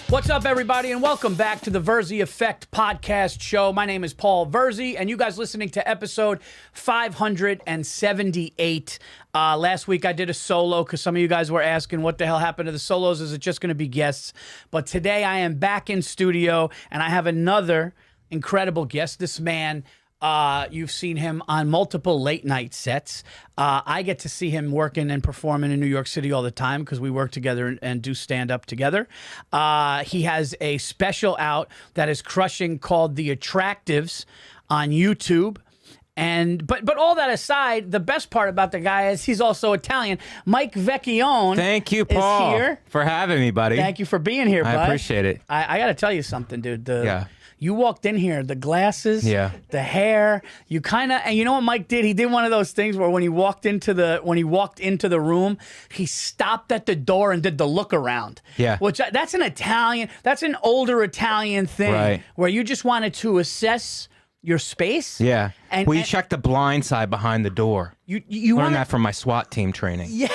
What's up, everybody, and welcome back to the Virzi Effect podcast show. My name is Paul Virzi, and you guys listening to episode 578. Last week I did a solo because some of you guys were asking what the hell happened to the solos. Is it just going to be guests? But today I am back in studio, and I have another incredible guest. This man, you've seen him on multiple late night sets. I get to see him working and performing in New York City all the time because we work together and do stand up together. He has a special out that is crushing called The Attractives on YouTube. But all that aside, the best part about the guy is he's also Italian. Mike Vecchione. Thank you, Paul, is here. For having me, buddy. Thank you for being here, bud. I appreciate it. I got to tell you something, dude. Yeah. You walked in here, the glasses, yeah, the hair, you kind of, and you know what Mike did? He did one of those things where when he walked into the room, he stopped at the door and did the look around. Yeah. Which that's an older Italian thing, right, where you just wanted to assess your space. Yeah. And you checked the blind side behind the door. You learned that from my SWAT team training. Yeah.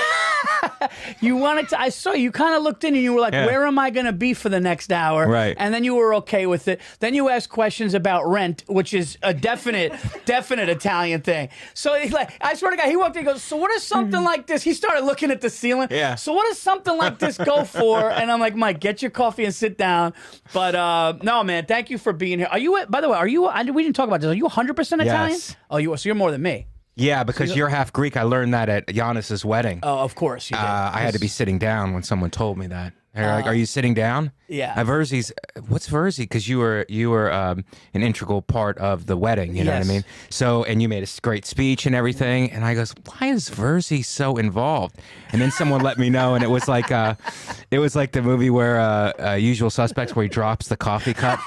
You wanted to, I saw you kind of looked in and you were like, where am I going to be for the next hour? Right. And then you were okay with it. Then you asked questions about rent, which is a definite Italian thing. So I swear to God, he walked in and goes, so what does something like this? He started looking at the ceiling. Yeah. So what does something like this go for? And I'm like, Mike, get your coffee and sit down. But no, man, thank you for being here. By the way, we didn't talk about this. Are you 100% Italian? Yes. Oh, so you're more than me. Yeah, because you're half Greek. I learned that at Giannis's wedding. Oh, of course you did. I had to be sitting down when someone told me that. They're like, "Are you sitting down?" Yeah. Virzi's. What's Virzi? Because you were an integral part of the wedding. You know what I mean? So, and you made a great speech and everything. And I goes, "Why is Virzi so involved?" And then someone let me know, and it was like the movie where Usual Suspects, where he drops the coffee cup.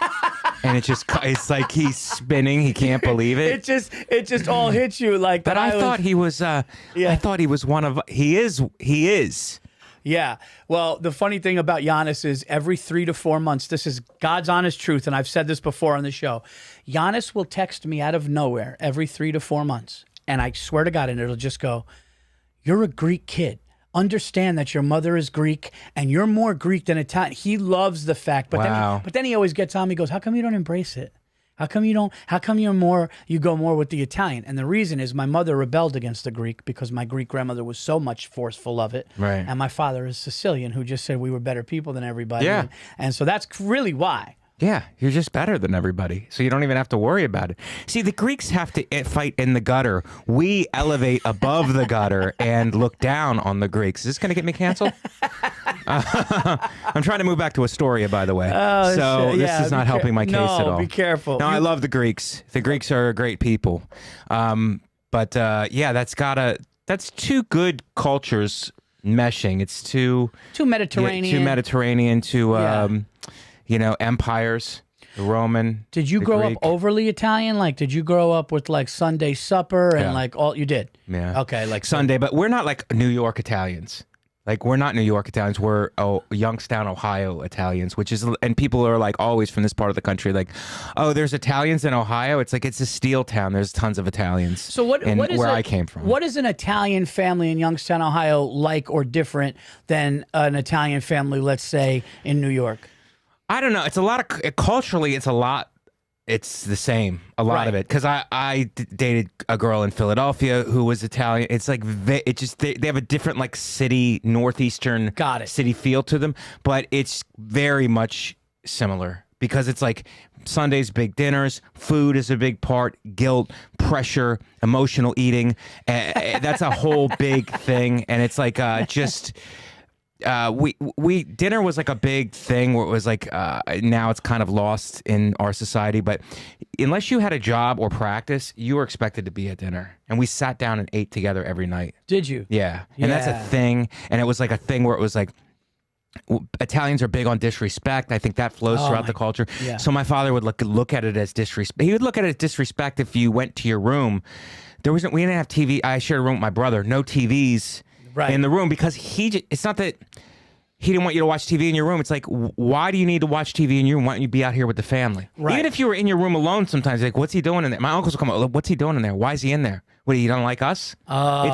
And it's like he's spinning. He can't believe it. It just all hits you like that. But I thought he was. I thought he was one of. He is. Yeah. Well, the funny thing about Giannis is every 3 to 4 months, this is God's honest truth, and I've said this before on the show. Giannis will text me out of nowhere every 3 to 4 months, and I swear to God, and it'll just go, "You're a Greek kid. Understand that your mother is Greek and you're more Greek than Italian." He loves the fact, but then he always gets on me. He goes, "How come you don't embrace it? How come you go more with the Italian?" And the reason is my mother rebelled against the Greek because my Greek grandmother was so much forceful of it. Right. And my father is Sicilian, who just said we were better people than everybody. Yeah. And so that's really why. Yeah, you're just better than everybody, so you don't even have to worry about it. See, the Greeks have to fight in the gutter. We elevate above the gutter and look down on the Greeks. Is this going to get me canceled? I'm trying to move back to Astoria, by the way. This is not helping my case at all. Be careful. No, I love the Greeks. The Greeks are great people. That's two good cultures meshing. It's two Mediterranean. Two Mediterranean, empires, the Roman. Did you grow up overly Italian? Like, did you grow up with like Sunday supper and like all you did? Yeah. Okay, like Sunday, but we're not like New York Italians. Like, we're not New York Italians. We're Youngstown, Ohio Italians, and people are like always from this part of the country. Like, oh, there's Italians in Ohio. It's like it's a steel town. There's tons of Italians. So what is where I came from? What is an Italian family in Youngstown, Ohio, like or different than an Italian family, let's say, in New York? I don't know. It's a lot of culturally. It's a lot. It's the same. A lot of it, because I dated a girl in Philadelphia who was Italian. It's like they have a different like city northeastern city feel to them, but it's very much similar because it's like Sundays, big dinners, food is a big part, guilt, pressure, emotional eating. That's a whole big thing, and it's like dinner was like a big thing where it was like now it's kind of lost in our society, but unless you had a job or practice, you were expected to be at dinner, and we sat down and ate together every night. Did you? Yeah. And that's a thing, and it was like a thing where it was like Italians are big on disrespect. I think that flows throughout the culture. Yeah. So my father would look at it as disrespect. He would look at it as disrespect if you went to your room. We didn't have TV. I shared a room with my brother. No TVs in the room, because it's not that he didn't want you to watch TV in your room. It's like, why do you need to watch TV in your room? Why don't you be out here with the family? Right. Even if you were in your room alone, sometimes like, what's he doing in there? My uncles will come up, what's he doing in there? Why is he in there? What, you don't like us? Oh,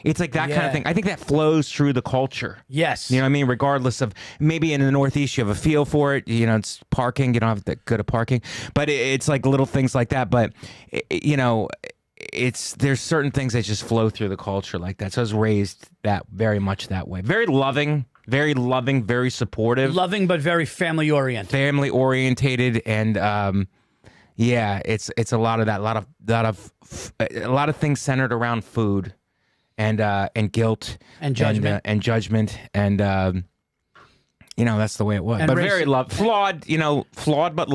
it's like that kind yeah. of thing. I think that flows through the culture. Yes. You know what I mean? Regardless of, maybe in the Northeast you have a feel for it. You know, it's parking. You don't have that good at parking, but it's like little things like that. But you know, there's certain things that just flow through the culture like that. So I was raised that very much that way. Very loving, very supportive. Loving, but very family oriented. Family orientated, and yeah, it's a lot of that. A lot of things centered around food, and guilt And judgment. and judgment, and you know, that's the way it was. And But very flawed. You know, flawed, but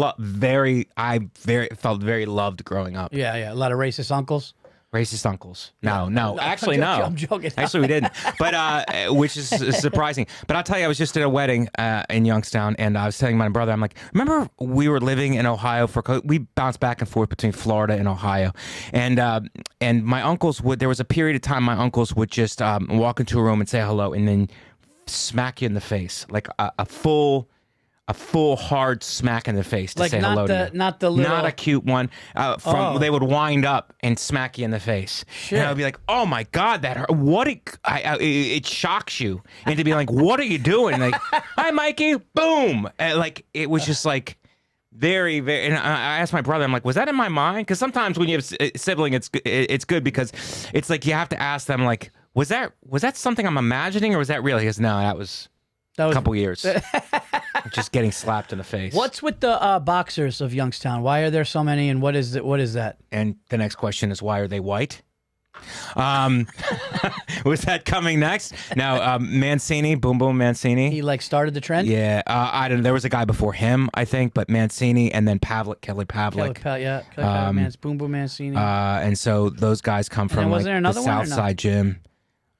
I felt very loved growing up. Yeah, yeah. A lot of racist uncles. Racist uncles. No. Actually, no. I'm joking. Actually, we didn't. But which is surprising. But I'll tell you, I was just at a wedding in Youngstown, and I was telling my brother, I'm like, remember we were living in Ohio we bounced back and forth between Florida and Ohio, and my uncles would. There was a period of time my uncles would just walk into a room and say hello, and then smack you in the face, like a full hard smack in the face to say hello to you. Not the little... Not a cute one. They would wind up and smack you in the face. Shit. And I would be like, oh my God, that hurt. It shocks you. And to be like, what are you doing? Like, hi, Mikey. Boom. And like, it was just like very, very, and I asked my brother, I'm like, was that in my mind? Because sometimes when you have a sibling, it's good because it's like you have to ask them, like, was that something I'm imagining or was that real? He goes, no, that was a couple years. Just getting slapped in the face. What's with the boxers of Youngstown? Why are there so many, and what is that? And the next question is, why are they white? Was that coming next? No, Mancini, Boom Boom Mancini. He like started the trend? Yeah, I don't know. There was a guy before him, I think, but Mancini and then Kelly Pavlik. Kelly Pavlik, Boom Boom Mancini. And so those guys come from like the South Side Gym.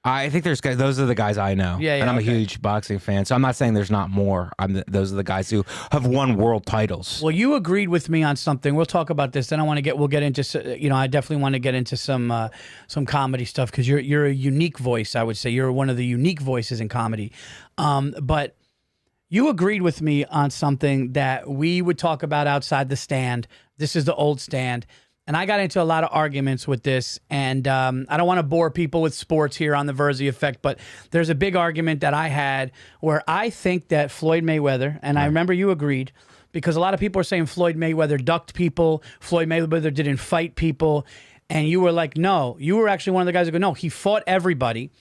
I think there's guys. Those are the guys I know, and I'm a huge boxing fan. So I'm not saying there's not more. Those are the guys who have won world titles. Well, you agreed with me on something. We'll talk about this. Then we'll get into. You know, I definitely want to get into some comedy stuff because you're a unique voice. I would say you're one of the unique voices in comedy. But you agreed with me on something that we would talk about outside the stand. This is the old stand. And I got into a lot of arguments with this, and I don't want to bore people with sports here on the Virzi Effect, but there's a big argument that I had where I think that Floyd Mayweather, and I remember you agreed, because a lot of people are saying Floyd Mayweather ducked people, Floyd Mayweather didn't fight people, and you were like, no. You were actually one of the guys that go, no, he fought everybody.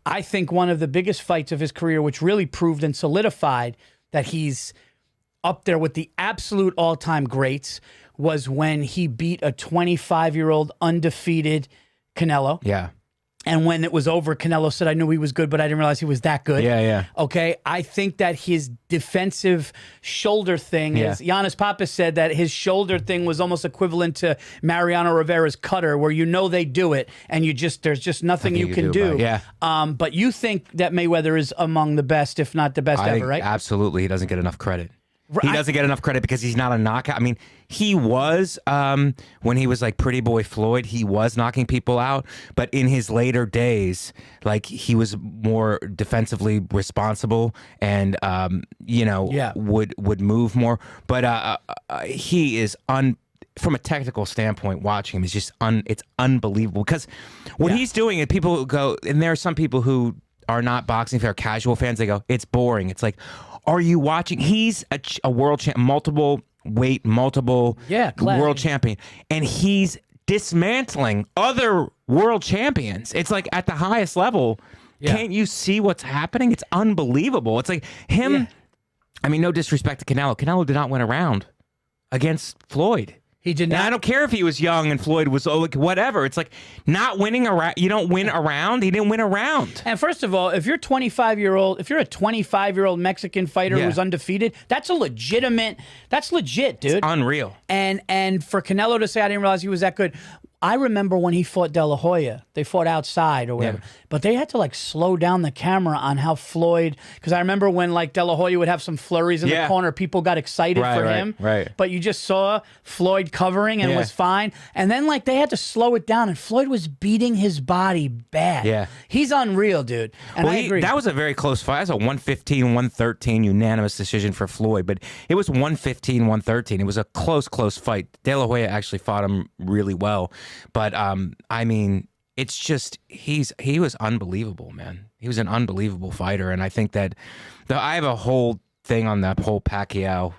I think one of the biggest fights of his career, which really proved and solidified that he's up there with the absolute all-time greats, was when he beat a 25-year-old undefeated Canelo. Yeah. And when it was over, Canelo said, I knew he was good, but I didn't realize he was that good. Yeah, yeah. Okay? I think that his defensive shoulder thing is... Giannis Papas said that his shoulder thing was almost equivalent to Mariano Rivera's cutter, where you know they do it, and there's just nothing you can do. Yeah. But you think that Mayweather is among the best, if not the best ever, right? Absolutely. He doesn't get enough credit. He doesn't get enough credit because he's not a knockout. I mean, he was, when he was like Pretty Boy Floyd, he was knocking people out. But in his later days, like he was more defensively responsible and, would move more. But he is from a technical standpoint, watching him is just it's unbelievable because what he's doing, and people go, and there are some people who are not boxing fans, casual fans, they go, it's boring. It's like, are you watching? He's a world champ, multiple world champion, and he's dismantling other world champions. It's like at the highest level. Yeah. Can't you see what's happening? It's unbelievable. It's like him. Yeah. I mean, no disrespect to Canelo. Canelo did not win a round against Floyd. He did not. And I don't care if he was young and Floyd was whatever. It's like not winning a round. You don't win a round. He didn't win a round. And first of all, if you're a 25-year-old Mexican fighter who's undefeated, that's legit, dude. It's unreal. And for Canelo to say, I didn't realize he was that good. I remember when he fought De La Hoya. They fought outside or whatever. Yeah. But they had to like slow down the camera on how Floyd, because I remember when like De La Hoya would have some flurries in the corner, people got excited for him. Right. But you just saw Floyd covering and was fine. And then like they had to slow it down and Floyd was beating his body bad. Yeah. He's unreal, dude. And I agree. That was a very close fight. That was a 115-113 unanimous decision for Floyd. But it was 115-113. It was a close fight. De La Hoya actually fought him really well. But I mean, it's just he was unbelievable, man. He was an unbelievable fighter, and I think that I have a whole thing on that whole Pacquiao.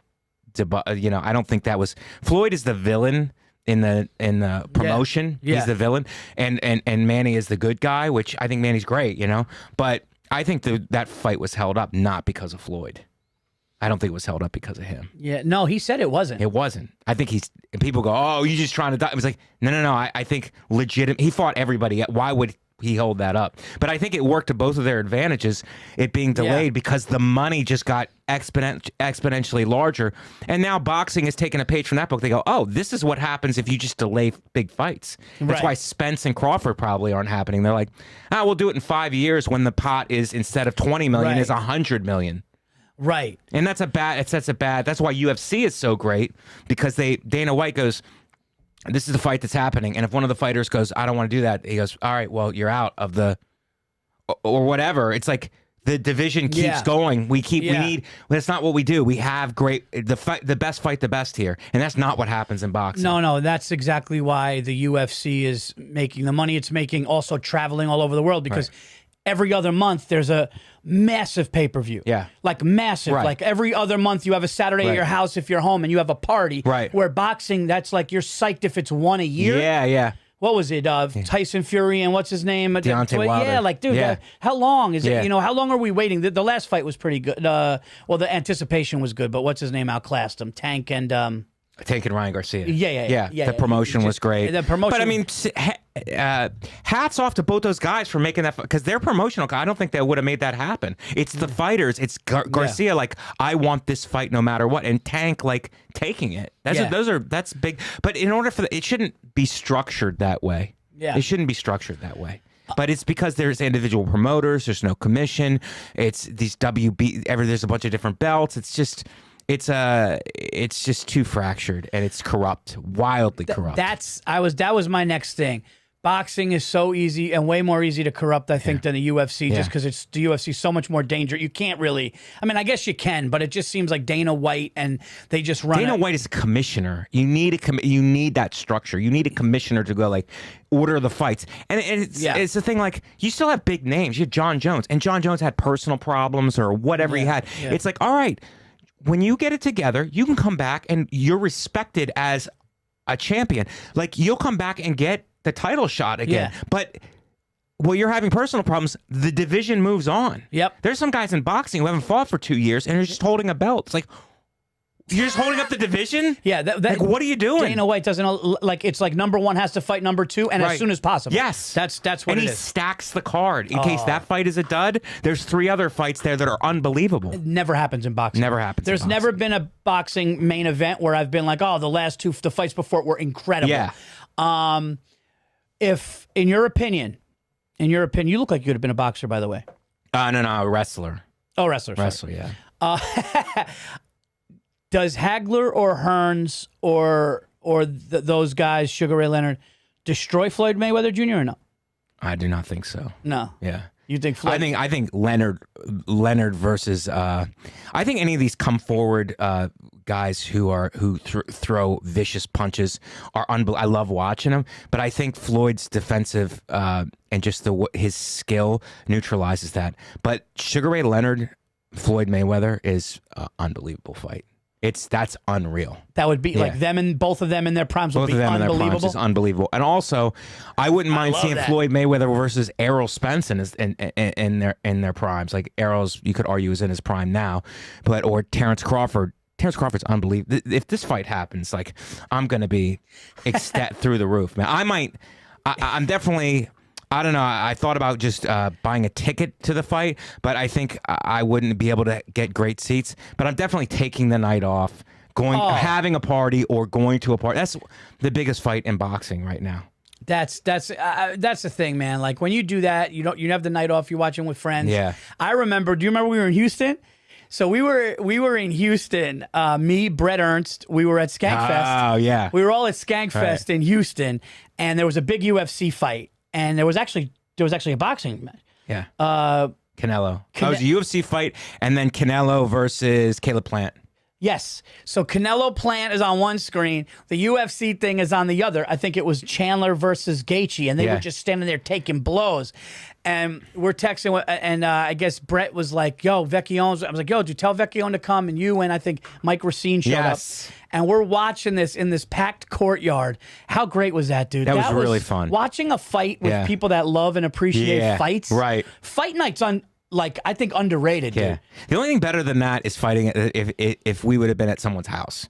You know, I don't think that was Floyd is the villain in the promotion. Yeah. He's the villain, and Manny is the good guy, which I think Manny's great, you know. But I think that fight was held up not because of Floyd. I don't think it was held up because of him. Yeah, no, he said it wasn't. It wasn't. I think people go, oh, you're just trying to die. It was like, no. I think legitimate. He fought everybody. Why would he hold that up? But I think it worked to both of their advantages, it being delayed because the money just got exponentially larger. And now boxing is taking a page from that book. They go, oh, this is what happens if you just delay big fights. That's why Spence and Crawford probably aren't happening. They're like, we'll do it in 5 years when the pot is, instead of 20 million, is 100 million. Right. And that's why UFC is so great, because Dana White goes, this is the fight that's happening. And if one of the fighters goes, I don't want to do that, he goes, all right, well, you're out of the, or whatever. It's like the division keeps going. We need, that's not what we do. We have the best here. And that's not what happens in boxing. No, that's exactly why the UFC is making the money it's making, also traveling all over the world, because every other month there's a massive pay-per-view. Yeah. Like massive. Like every other month you have a Saturday at your house if you're home and you have a party. Right. Where boxing, that's like you're psyched if it's one a year. Yeah. What was it? Tyson Fury and what's his name? Deontay Wilder. Yeah, like, dude, how long is it? You know, how long are we waiting? The last fight was pretty good. Well, the anticipation was good, but what's his name outclassed him? Tank and Ryan Garcia. Yeah. The promotion was great. The promotion, but I mean, hats off to both those guys for making that, because they're promotional. I don't think they would have made that happen. It's the fighters. It's Garcia, like, I want this fight no matter what, and Tank, like, taking it. That's big. But in order for it shouldn't be structured that way. Yeah, it shouldn't be structured that way. But it's because there's individual promoters. There's no commission. It's these there's a bunch of different belts. It's just. It's just too fractured, and it's corrupt, wildly corrupt. That was my next thing. Boxing is so easy and way more easy to corrupt, I think, than the UFC, just because it's the UFC so much more dangerous. You can't really. I mean, I guess you can, but it just seems like Dana White, and they just run. Dana White is a commissioner. You need you need that structure. You need a commissioner to go, like, order the fights, and it's the thing. Like, you still have big names. You have John Jones, and John Jones had personal problems or whatever he had. Yeah. It's like, all right. When you get it together, you can come back and you're respected as a champion. Like, you'll come back and get the title shot again. Yeah. But while you're having personal problems, the division moves on. Yep. There's some guys in boxing who haven't fought for 2 years and are just holding a belt. It's like, you're just holding up the division? Yeah. Like, what are you doing? Dana White doesn't, like, it's like number one has to fight number two, and as soon as possible. Yes. That's what it is. And he stacks the card. In case that fight is a dud, there's 3 other fights there that are unbelievable. It never happens in boxing. Never happens There's in boxing. never been a boxing main event where I've been like, oh, the last 2, the fights before it were incredible. Yeah. If, in your opinion, you look like you could have been a boxer, by the way. No, a wrestler. Oh, wrestler. Wrestler, yeah. Does Hagler or Hearns or those guys, Sugar Ray Leonard, destroy Floyd Mayweather Jr. or no? I do not think so. No. Yeah. You think Floyd? I think Leonard versus I think any of these come forward guys who throw vicious punches are unbelievable. I love watching them, but I think Floyd's defensive and just his skill neutralizes that. But Sugar Ray Leonard, Floyd Mayweather is an unbelievable fight. That's unreal. That would be like both of them in their primes would be unbelievable. In their primes is unbelievable. And also, I wouldn't mind seeing Floyd Mayweather versus Errol Spence in their primes. Like, Errol's, you could argue, is in his prime now, or Terrence Crawford. Terrence Crawford's unbelievable. If this fight happens, like, I'm gonna be ecstatic through the roof, man. I'm definitely. I don't know. I thought about just buying a ticket to the fight, but I think I wouldn't be able to get great seats. But I'm definitely taking the night off, having a party or going to a party. That's the biggest fight in boxing right now. That's the thing, man. Like, when you do that, you have the night off. You're watching with friends. Yeah. I remember. Do you remember we were in Houston? So we were in Houston. Me, Brett Ernst. We were at Skankfest. Oh yeah. We were all at Skankfest in Houston, and there was a big UFC fight. And there was actually a boxing match. Yeah. Canelo. That was a UFC fight, and then Canelo versus Caleb Plant. Yes. So Canelo Plant is on one screen. The UFC thing is on the other. I think it was Chandler versus Gaethje, and they were just standing there taking blows. And we're texting, and I guess Brett was like, yo, Vecchione. I was like, yo, do tell Vecchione to come? And you and I think Mike Racine showed up. And we're watching this in this packed courtyard. How great was that, dude? That was really fun. Watching a fight with people that love and appreciate fights. Right. Fight night's I think underrated, dude. The only thing better than that is fighting if we would have been at someone's house.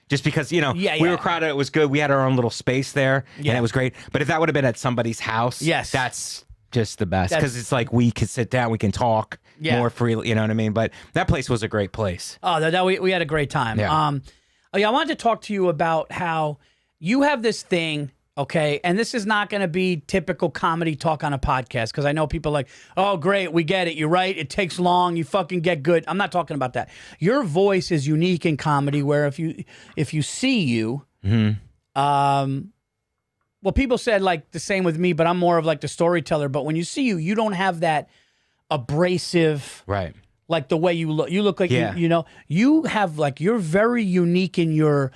Just because, we were crowded, it was good. We had our own little space there, and it was great. But if that would have been at somebody's house, that's just the best. Because it's like we could sit down, we can talk more freely, you know what I mean? But that place was a great place. Oh, we had a great time. Yeah. I wanted to talk to you about how you have this thing. Okay, and this is not going to be typical comedy talk on a podcast because I know people are like, oh, great, we get it. You're right. It takes long. You fucking get good. I'm not talking about that. Your voice is unique in comedy where if you see you, well, people said like the same with me, but I'm more of like the storyteller. But when you see you, you don't have that abrasive, right? Like the way you look like you have like you're very unique in your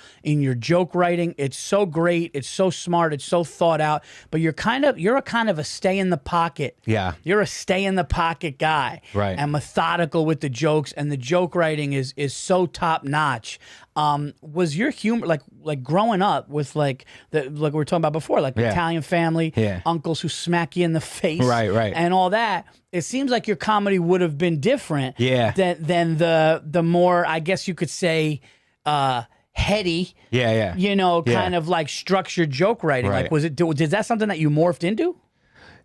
joke writing. It's so great. It's so smart. It's so thought out. But you're a kind of a stay in the pocket. Yeah, you're a stay in the pocket guy. Right. And methodical with the jokes, and the joke writing is so top notch. Was your humor like growing up with like we were talking about before, like the Italian family, uncles who smack you in the face, right, and all that? It seems like your comedy would have been different, than the more, I guess you could say, heady, kind of like structured joke writing. Right. Like, is that something that you morphed into?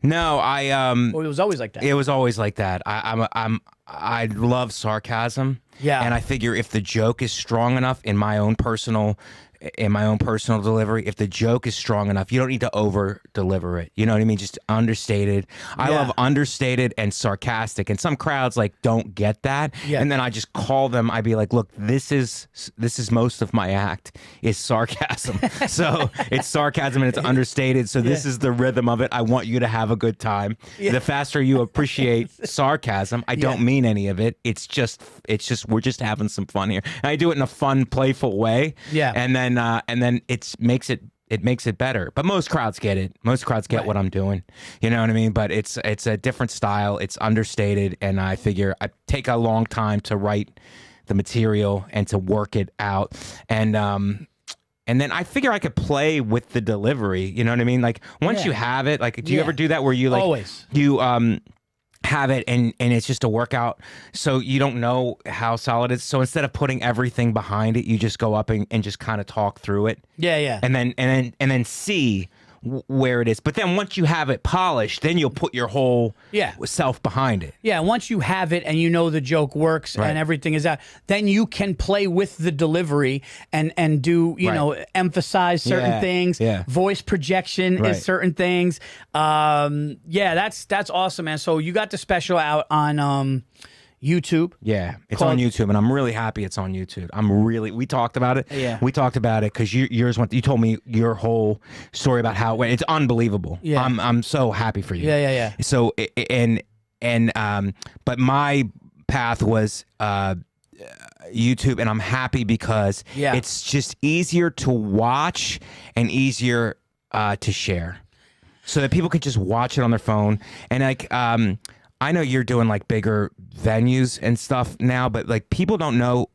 No, Or it was always like that. It was always like that. I love sarcasm. Yeah. And I figure if the joke is strong enough in my own personal delivery, if the joke is strong enough, you don't need to over deliver it. You know what I mean? Just understated. I love understated and sarcastic. And some crowds like don't get that. Yeah. And then I just call them. I'd be like, look, this is most of my act is sarcasm. So it's sarcasm and it's understated. So this is the rhythm of it. I want you to have a good time. Yeah. The faster you appreciate sarcasm, I don't mean any of it. It's just we're just having some fun here. And I do it in a fun, playful way. Yeah. And then it makes it better. But most crowds get it. Most crowds get what I'm doing. You know what I mean? But it's a different style. It's understated, and I figure I take a long time to write the material and to work it out. And then I figure I could play with the delivery. You know what I mean? Like once you have it, like do you ever do that where you like always have it and it's just a workout, so you don't know how solid it is. So instead of putting everything behind it, you just go up and just kind of talk through it. And then see where it is. But then once you have it polished, then you'll put your whole self behind it. Yeah, once you have it and you know the joke works and everything is out, then you can play with the delivery and do, emphasize certain things. Yeah. Voice projection is certain things. That's awesome, man. So you got the special out on YouTube. Yeah, it's on YouTube, and I'm really happy it's on YouTube. We talked about it. Yeah. We talked about it because you told me your whole story about how it went. It's unbelievable. Yeah. I'm so happy for you. Yeah. So but my path was YouTube, and I'm happy because it's just easier to watch and easier to share, so that people could just watch it on their phone. And like I know you're doing like bigger venues and stuff now, but like people don't know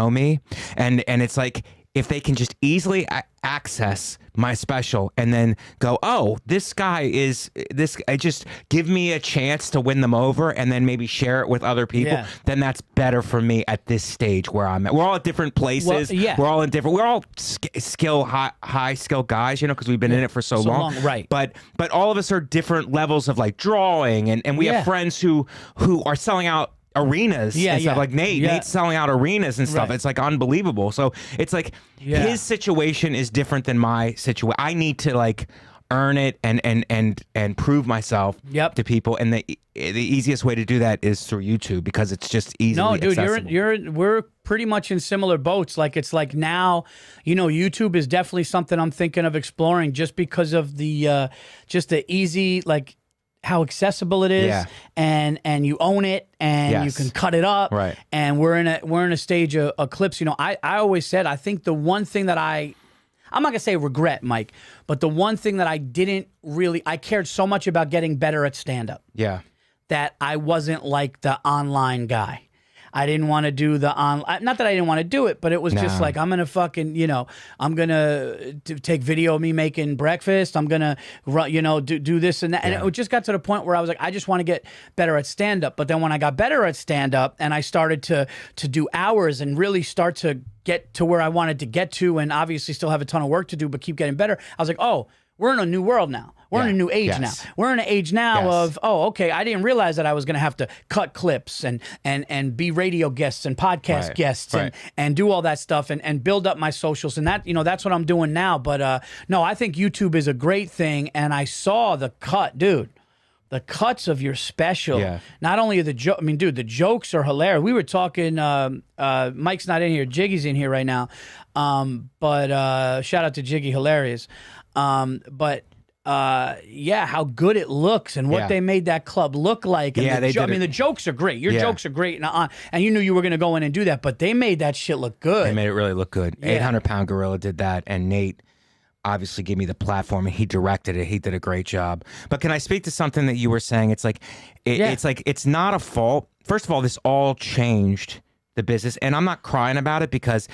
me, and it's like if they can just easily access my special and then go, oh, this guy is this, just give me a chance to win them over and then maybe share it with other people, then that's better for me at this stage where I'm at. We're all at different places. We're all high skill guys, because we've been in it for so long. Right. But all of us are different levels of like drawing, and we have friends who are selling out arenas and stuff. Like Nate's selling out arenas and stuff. It's like unbelievable. So it's like his situation is different than my situation. I need to like earn it and prove myself to people, and the easiest way to do that is through YouTube because it's just easily accessible. We're pretty much in similar boats. Like it's like now, YouTube is definitely something I'm thinking of exploring just because of the just the easy like how accessible it is, Yeah. and you own it, and you Yes. can cut it up, Right. and we're in a stage of clips. You know, I always said, I think the one thing that I'm not gonna say regret, Mike, but the one thing that I cared so much about getting better at stand-up Yeah. that I wasn't like the online guy. I didn't want to do the not that I didn't want to do it, but it was just like, I'm going to fucking, I'm going to take video of me making breakfast. I'm going to, do this and that. And it just got to the point where I was like, I just want to get better at stand-up. But then when I got better at stand-up and I started to do hours and really start to get to where I wanted to get to, and obviously still have a ton of work to do, but keep getting better, I was like, oh, we're in a new world now. We're in a new age now. We're in an age now of, okay, I didn't realize that I was going to have to cut clips and be radio guests and podcast guests and do all that stuff and build up my socials. And that, that's what I'm doing now. But no, I think YouTube is a great thing. And I saw the cut, dude. The cuts of your special, not only the joke. I mean, dude, the jokes are hilarious. We were talking. Mike's not in here. Jiggy's in here right now. But shout out to Jiggy, hilarious. How good it looks and what they made that club look like. And the jokes are great. Your jokes are great, and you knew you were going to go in and do that, but they made that shit look good. They made it really look good. 800-pound Gorilla did that, and Nate obviously gave me the platform, and he directed it. He did a great job. But can I speak to something that you were saying? It's like, it's not a fault. First of all, this all changed the business, and I'm not crying about it because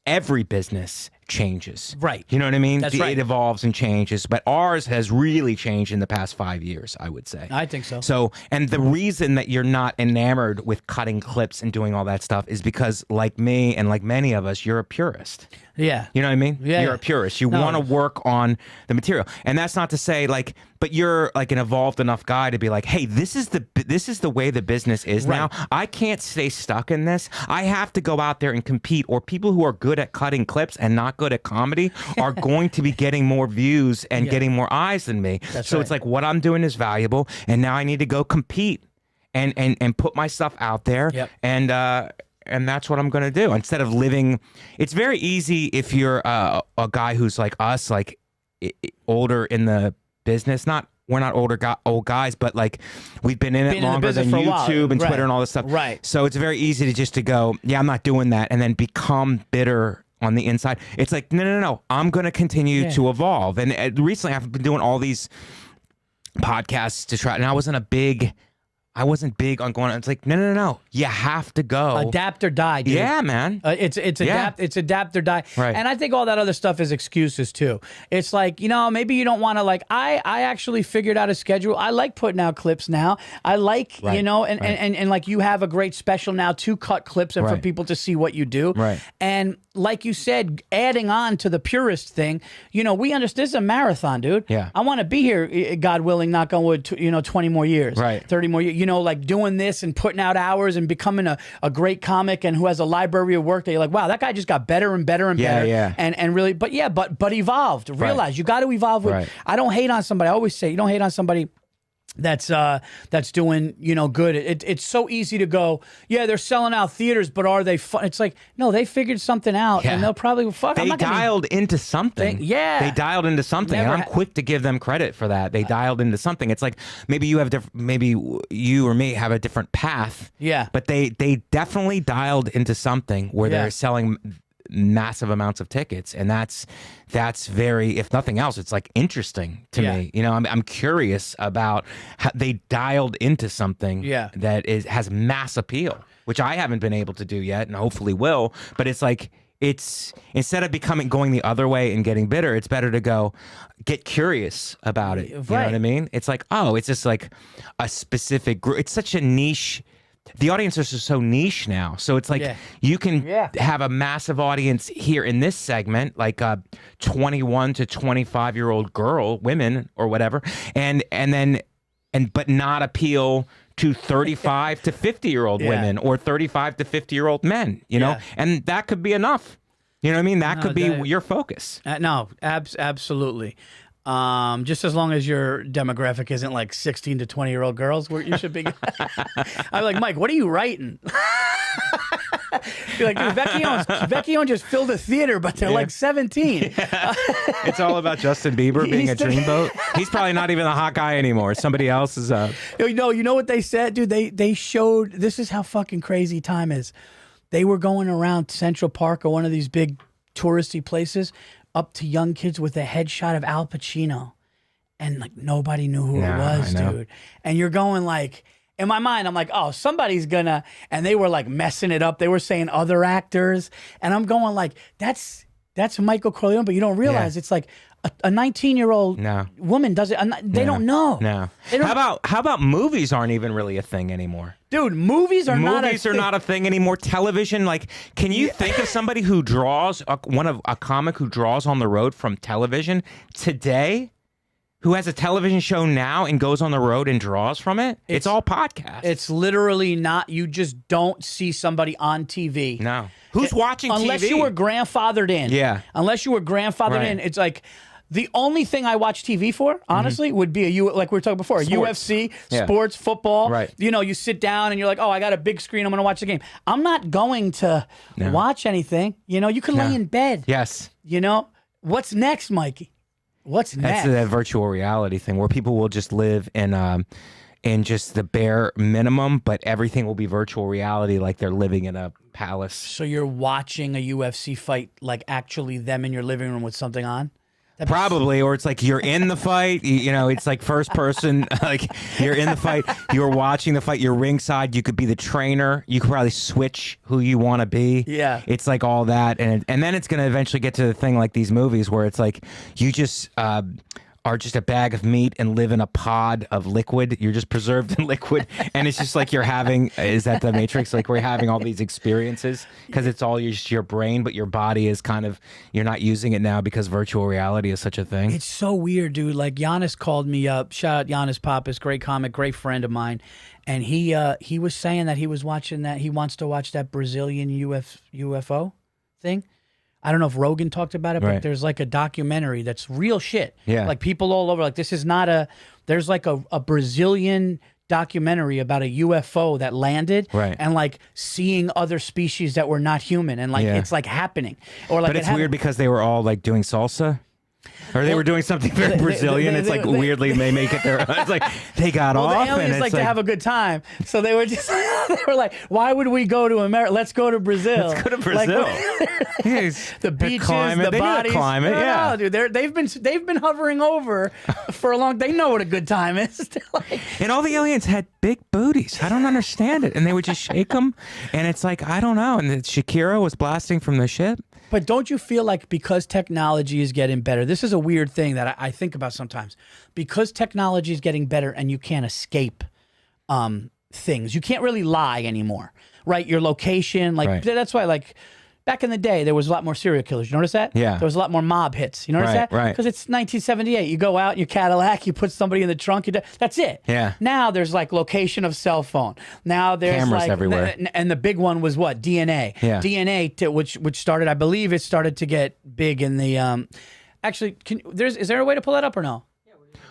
every business changes. Right. You know what I mean? That's right. It evolves and changes, but ours has really changed in the past 5 years, I would say. I think so. So, and the reason that you're not enamored with cutting clips and doing all that stuff is because, like me and like many of us, you're a purist. Yeah. You know what I mean? Yeah. You're a purist. You want to work on the material. And that's not to say but you're like an evolved enough guy to be like, hey, this is the way the business is now. I can't stay stuck in this. I have to go out there and compete, or people who are good at cutting clips and not good at comedy are going to be getting more views and getting more eyes than me. It's like what I'm doing is valuable, and now I need to go compete and put my stuff out there. And that's what I'm going to do instead of living. It's very easy if you're a guy who's like us, like older in the business. We're not old guys, but like we've been in it longer than YouTube and Twitter and all this stuff. Right. So it's very easy to go, I'm not doing that, and then become bitter on the inside. It's like, no. I'm going to continue to evolve. And recently I've been doing all these podcasts to try, and I wasn't big on going. It's like, no. You have to go. Adapt or die, dude. Yeah, man. It's adapt or die. Right. And I think all that other stuff is excuses too. It's like, maybe you don't want to I actually figured out a schedule. I like putting out clips now. I like, and like you have a great special now to cut clips and for people to see what you do. Right. And like you said, adding on to the purist thing, we understand this is a marathon, dude. Yeah. I want to be here, God willing, knock on wood, 20 more years. Right. 30 more years. Like doing this and putting out hours and becoming a great comic and who has a library of work that you're like, wow, that guy just got better and better and better. Yeah. And really, but evolved. Realize you got to evolve with. I don't hate on somebody. I always say you don't hate on somebody that's doing good. It's so easy to go, they're selling out theaters, but are they fun? It's like, no, they figured something out, and they'll probably They dialed into something. They dialed into something, and I'm quick to give them credit for that. They dialed into something. It's like maybe you or me have a different path. Yeah, but they definitely dialed into something where they're selling massive amounts of tickets, and that's very, if nothing else, it's like interesting to me. I'm curious about how they dialed into something that has mass appeal, which I haven't been able to do yet, and hopefully will. But it's like, it's instead of going the other way and getting bitter, it's better to go get curious about it. You know what I mean? It's like, it's just like a specific group. It's such a niche. The audiences are so niche now. So it's like you can have a massive audience here in this segment, like a 21 to 25-year-old women or whatever, but not appeal to 35 to 50-year-old women or 35 to 50-year-old men, and that could be enough. You know what I mean? That could be your focus. Absolutely. Just as long as your demographic isn't like 16 to 20-year-old girls, where you should be. I'm like, Mike, what are you writing? You're like, dude, Vecchione just filled a theater, but they're like 17. It's all about Justin Bieber being a dreamboat. He's probably not even a hot guy anymore. Somebody else is You know what they said, dude? They showed, this is how fucking crazy time is. They were going around Central Park or one of these big touristy places up to young kids with a headshot of Al Pacino. And like nobody knew who it was, dude. And you're going like, in my mind, I'm like, oh, somebody's gonna, and they were like messing it up. They were saying other actors. And I'm going like, that's Michael Corleone, but you don't realize it's like a 19-year-old woman does it. They don't know. No. How about movies aren't even really a thing anymore? Dude, movies are not a thing anymore. Television, like, can you think of somebody who draws, a comic who draws on the road from television today? Who has a television show now and goes on the road and draws from it? It's all podcasts. It's literally not. You just don't see somebody on TV. No. Who's watching TV? Unless you were grandfathered in. Yeah. Unless you were grandfathered in. It's like the only thing I watch TV for, honestly, would be like we were talking before, Sports. UFC, sports, football. Right. You know, you sit down and you're like, oh, I got a big screen. I'm going to watch the game. I'm not going to watch anything. You know, you can lay in bed. Yes. You know, what's next, Mikey? What's next? That's that virtual reality thing where people will just live in just the bare minimum, but everything will be virtual reality, like they're living in a palace. So you're watching a UFC fight, like actually them in your living room with something on? Probably, or it's like you're in the fight, you know, it's like first person, like you're in the fight, you're watching the fight, you're ringside, you could be the trainer, you could probably switch who you want to be. Yeah. It's like all that, and then it's going to eventually get to the thing like these movies where it's like you just are just a bag of meat and live in a pod of liquid. You're just preserved in liquid, and it's just like you're having, is that the Matrix? Like we're having all these experiences because it's all just your brain, but your body is kind of, you're not using it now because virtual reality is such a thing. It's so weird, dude. Like Giannis called me up. Shout out Giannis Pappas, great comic, great friend of mine. And he was saying that he was watching that, he wants to watch that Brazilian UFO thing. I don't know if Rogan talked about it, but there's like a documentary that's real shit. Yeah. Like people all over, like this is not there's like a Brazilian documentary about a UFO that landed and like seeing other species that were not human. And like, it's like happening. Or like, but it's weird because they were all like doing salsa. Or they were doing something very Brazilian. It's like weirdly they make it there. It's like they got off. The aliens and it's like to have a good time, so they were just they were like, "Why would we go to America? Let's go to Brazil. Let's go to Brazil. The beaches, climate, the bodies. Climate, no, dude, they've been hovering over for a long. They know what a good time is. Like, and all the aliens had big booties. I don't understand it, and they would just shake them, and it's like I don't know. And Shakira was blasting from the ship. But don't you feel like because technology is getting better, this is a weird thing that I think about sometimes, because technology is getting better and you can't escape things. You can't really lie anymore, right? Your location, like that's why like back in the day, there was a lot more serial killers. You notice that? Yeah. There was a lot more mob hits. You notice that? Right. Because it's 1978. You go out in your Cadillac, you put somebody in the trunk, that's it. Yeah. Now there's like location of cell phone. Now there's cameras like everywhere. And the big one was what? DNA. Yeah. DNA, which started, I believe it started to get big in the, actually, is there a way to pull that up or no?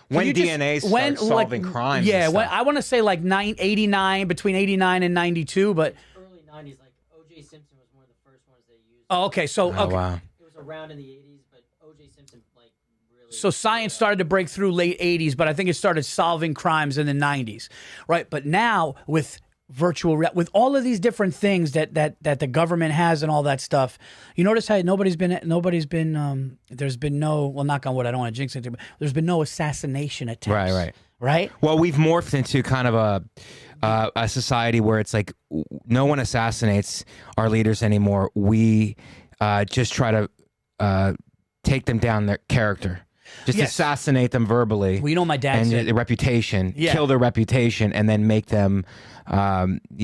When DNA starts solving crimes. Yeah, and stuff. I want to say like 89, between 89 and 92, but. Early 90s, like O.J. Simpson was one of the first ones they used. Oh, okay. So, okay. Wow. It was around in the 80s, but O.J. Simpson, like, really. So science started to break through late 80s, but I think it started solving crimes in the 90s, right? But now with with all of these different things that the government has and all that stuff, you notice how there's been no, well, knock on wood, I don't want to jinx anything, but there's been no assassination attempts. Right? Well, we've morphed into kind of a society where it's like no one assassinates our leaders anymore. We just try to take them down their character. Just assassinate them verbally. Well, you know, my dad said, the reputation, kill their reputation, and then make them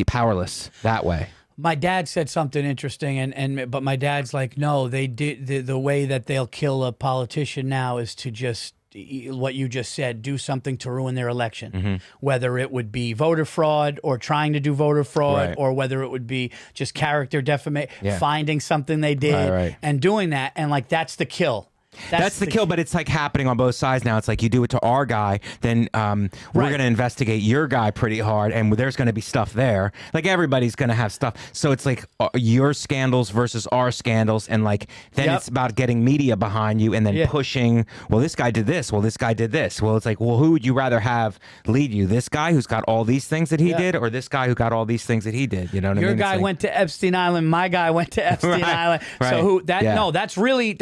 powerless that way. My dad said something interesting, but my dad's like, no, they did the way that they'll kill a politician now is to just what you just said, do something to ruin their election, whether it would be voter fraud or trying to do voter fraud, or whether it would be just character defamation, finding something they did and doing that, and like that's the kill. That's the kill, but it's like happening on both sides now. It's like you do it to our guy, then we're going to investigate your guy pretty hard, and there's going to be stuff there. Like everybody's going to have stuff. So it's like your scandals versus our scandals, and like then it's about getting media behind you and then pushing, well, this guy did this. Well, this guy did this. Well, it's like, well, who would you rather have lead you? This guy who's got all these things that he did, or this guy who got all these things that he did? You know what I mean? Your guy went to Epstein Island. My guy went to Epstein Island. So who that? No, that's really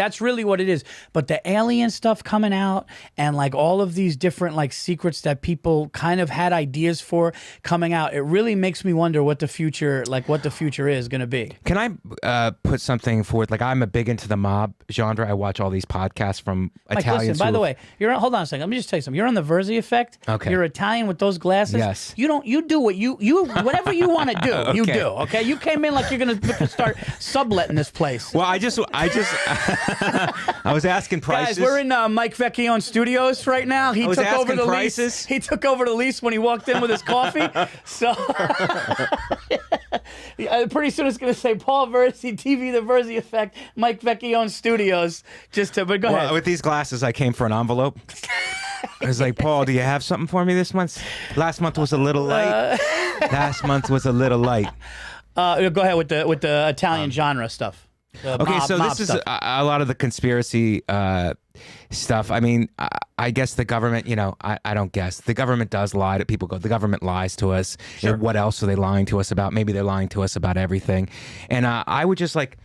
what it is. But the alien stuff coming out and like all of these different like secrets that people kind of had ideas for coming out, it really makes me wonder what the future is going to be. Can I put something forward? Like I'm a big into the mob genre. I watch all these podcasts from Italians. Listen, by the way, hold on a second. Let me just tell you something. You're on the Virzi effect. Okay. You're Italian with those glasses. Yes. You do what you whatever you want to do. You do. Okay. You came in like you're going to start subletting this place. Well, I was asking prices. Guys, we're in Mike Vecchione Studios right now. He took over the lease. He took over the lease when he walked in with his coffee. So pretty soon it's going to say Paul Virzi, TV, The Virzi Effect, Mike Vecchione Studios. But go ahead. With these glasses, I came for an envelope. I was like, Paul, do you have something for me this month? Last month was a little light. Last month was a little light. Go ahead with the Italian genre stuff. Okay, so this is a lot of the conspiracy stuff. I mean, I guess the government, I don't guess. The government does lie to people. The government lies to us. Sure. What else are they lying to us about? Maybe they're lying to us about everything. And I would just like,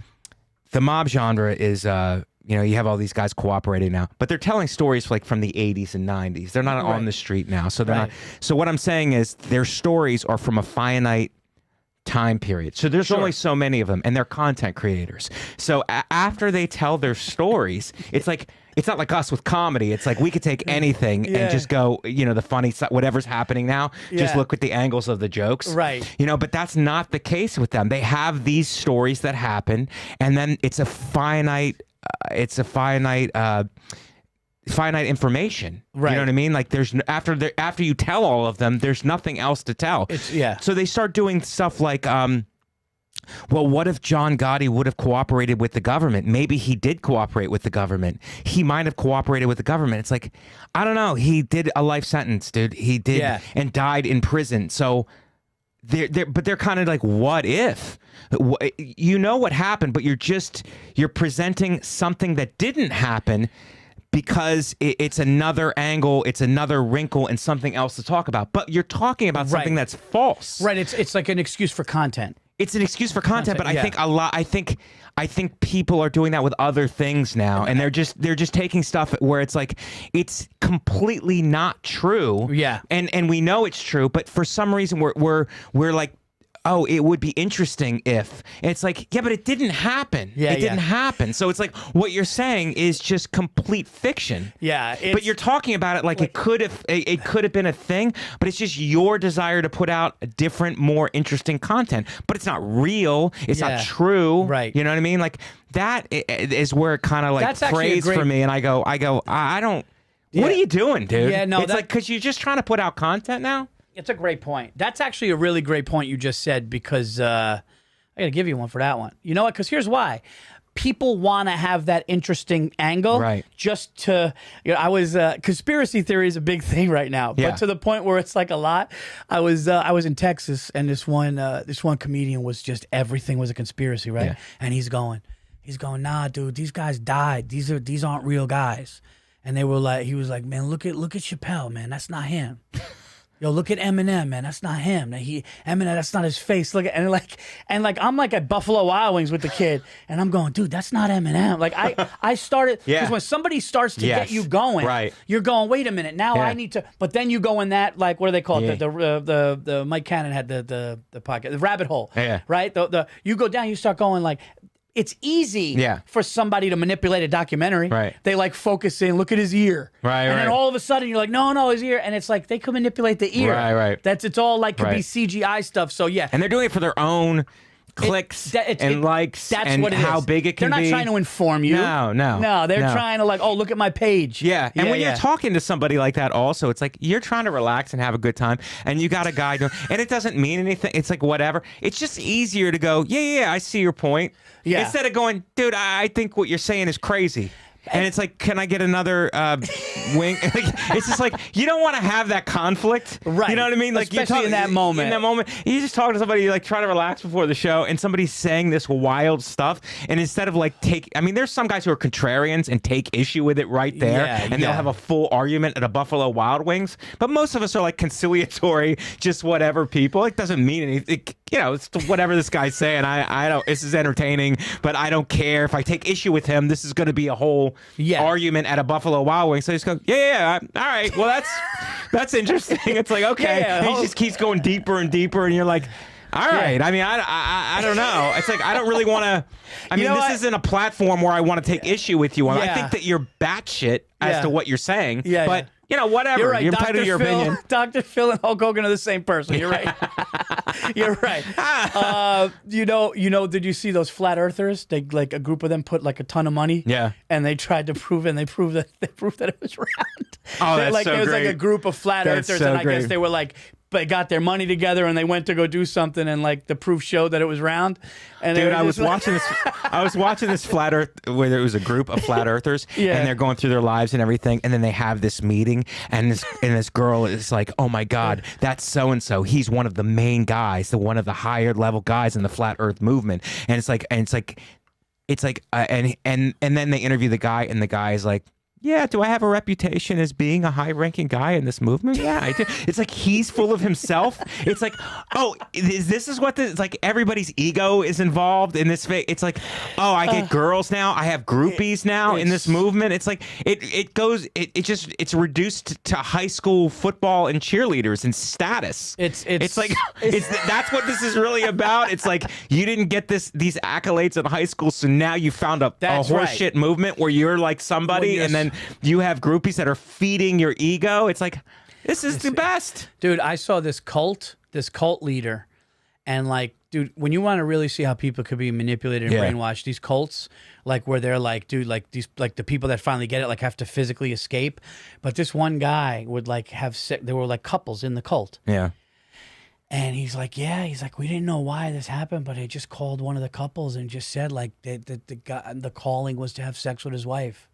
the mob genre is, you have all these guys cooperating now, but they're telling stories like from the 80s and 90s. They're not on the street now. So they're not. So what I'm saying is their stories are from a finite time period. So there's only so many of them, and they're content creators. So after they tell their stories, it's like, it's not like us with comedy. It's like we could take anything and just go, the funny stuff, whatever's happening now, just look at the angles of the jokes. Right. But that's not the case with them. They have these stories that happen, and then it's a finite information. Right. You know what I mean? Like there's after you tell all of them, there's nothing else to tell. So they start doing stuff like, well, what if John Gotti would have cooperated with the government? Maybe he did cooperate with the government. He might have cooperated with the government. It's like, I don't know. He did a life sentence, dude. He did and died in prison. So they're kind of like, what if? You know what happened, but you're presenting something that didn't happen because it's another angle, it's another wrinkle, and something else to talk about. But you're talking about something that's false. Right. It's like an excuse for content. It's an excuse for content, but I think people are doing that with other things now, and they're just taking stuff where it's like it's completely not true. Yeah. And we know it's true, but for some reason we're like, oh, it would be interesting if. And it's like, yeah, but it didn't happen. It didn't happen. So it's like what you're saying is just complete fiction. Yeah. But you're talking about it like it could have been a thing, but it's just your desire to put out different, more interesting content. But it's not real. It's not true. Right. You know what I mean? Like that is where it kind of like prays for me, and I go, I don't. What are you doing, dude? Yeah, no, it's like because you're just trying to put out content now. It's a great point. That's actually a really great point you just said, because I got to give you one for that one. You know what? Because here's why. People want to have that interesting angle, right? Just to, conspiracy theory is a big thing right now, but to the point where it's like a lot. I was in Texas, and this one comedian was just, everything was a conspiracy, right? Yeah. And he's going, nah, dude, these guys died. These aren't real guys. And they were like, he was like, man, look at Chappelle, man, that's not him. Yo, look at Eminem, man. That's not him. Eminem, that's not his face. Look at and I'm like at Buffalo Wild Wings with the kid, and I'm going, dude, that's not Eminem. Like I started, because when somebody starts to get you going, you're going, wait a minute, now I need to. But then you go in that, like, what do they call it? The Mike Cannon had the podcast, the rabbit hole, right? You go down, you start going like. It's easy for somebody to manipulate a documentary. Right. They like focus in, look at his ear. Right, and then all of a sudden you're like, no, his ear. And it's like they could manipulate the ear. Right. It's all like could be CGI stuff. So yeah. And they're doing it for their own clicks and likes and how big it can be. They're not trying to inform you. No. They're trying to like, oh, look at my page. Yeah. And when you're talking to somebody like that also, it's like you're trying to relax and have a good time, and you got a guy doing, and it doesn't mean anything. It's like whatever. It's just easier to go, yeah, I see your point. Yeah. Instead of going, dude, I think what you're saying is crazy. And it's like, can I get another wing? It's just like, you don't want to have that conflict. Right. You know what I mean? Like, especially in that moment. In that moment, you just talk to somebody, you like try to relax before the show, and somebody's saying this wild stuff. And instead of like there's some guys who are contrarians and take issue with it right there. And they'll have a full argument at a Buffalo Wild Wings. But most of us are like conciliatory, just whatever people. It doesn't mean anything. It's whatever this guy's saying. I don't, this is entertaining, but I don't care. If I take issue with him, this is going to be a whole argument at a Buffalo Wild Wings. So just go, all right. Well, that's interesting. It's like, okay. And he just keeps going deeper and deeper, and you're like, all right. I mean, I don't know. It's like, I don't really want to. I mean, this isn't a platform where I want to take issue with you. I think that you're batshit as to what you're saying. But whatever. You're right. You're entitled to your opinion. Dr. Phil and Hulk Hogan are the same person. You're right. You're right. Did you see those flat earthers? They like a group of them put like a ton of money. Yeah. And they tried to prove it, and they proved that it was round. Oh, that's like, so there was great. like a group of flat earthers, and I guess they were like, they got their money together and they went to go do something, and like the proof showed that it was round. And dude, I was watching this. I was watching this flat Earth where there was a group of flat earthers, and they're going through their lives and everything, and then they have this meeting, and this girl is like, "Oh my God, that's so and so. He's one of the main guys, one of the higher level guys in the flat Earth movement." And it's like, and then they interview the guy, and the guy is like, yeah, do I have a reputation as being a high-ranking guy in this movement? Yeah, I do. It's like he's full of himself. It's like, oh, this is what this... It's like everybody's ego is involved in this. It's like, oh, I get girls now. I have groupies now in this movement. It's like, it's reduced to high school football and cheerleaders and status. It's like, that's what this is really about. It's like, you didn't get these accolades in high school, so now you found a horseshit movement where you're like somebody, and then you have groupies that are feeding your ego. It's like, this is the best. Dude, I saw this cult leader, and like, dude, when you want to really see how people could be manipulated and brainwashed, these cults, like where they're like, dude, like these, like the people that finally get it, like have to physically escape. But this one guy would like there were like couples in the cult. Yeah. And he's like, we didn't know why this happened, but he just called one of the couples and just said like the calling was to have sex with his wife.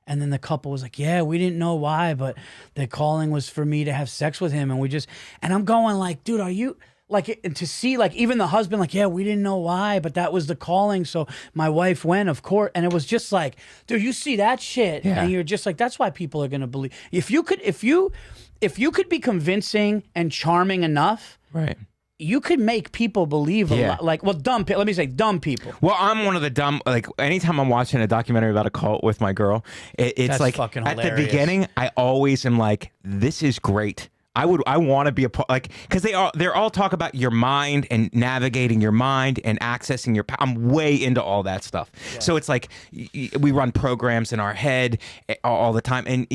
And then the couple was like, yeah, we didn't know why, but the calling was for me to have sex with him. And I'm going like, dude, are you like, and to see like even the husband, like, yeah, we didn't know why, but that was the calling. So my wife went, of course. And it was just like, dude, you see that shit. Yeah. And you're just like, that's why people are going to believe. If you could be convincing and charming enough. Right. You could make people believe a lot. Like, well, let me say dumb people. Well, I'm one of the dumb, like, anytime I'm watching a documentary about a cult with my girl, it's That's like, fucking at hilarious. the beginning, I always am like, this is great. I want to be a part, like, because they're all talk about your mind and navigating your mind and accessing your power. I'm way into all that stuff. Yeah. So it's like we run programs in our head all the time, and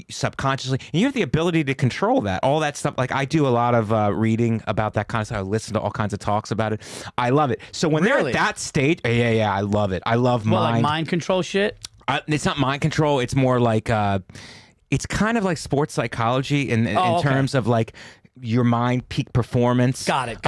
subconsciously, and you have the ability to control that. All that stuff. Like I do a lot of reading about that kind of stuff. I listen to all kinds of talks about it. I love it. So when they're at that stage, yeah, I love it. I love like mind control shit. It's not mind control. It's more like. It's kind of like sports psychology in terms of like your mind peak performance. Got it.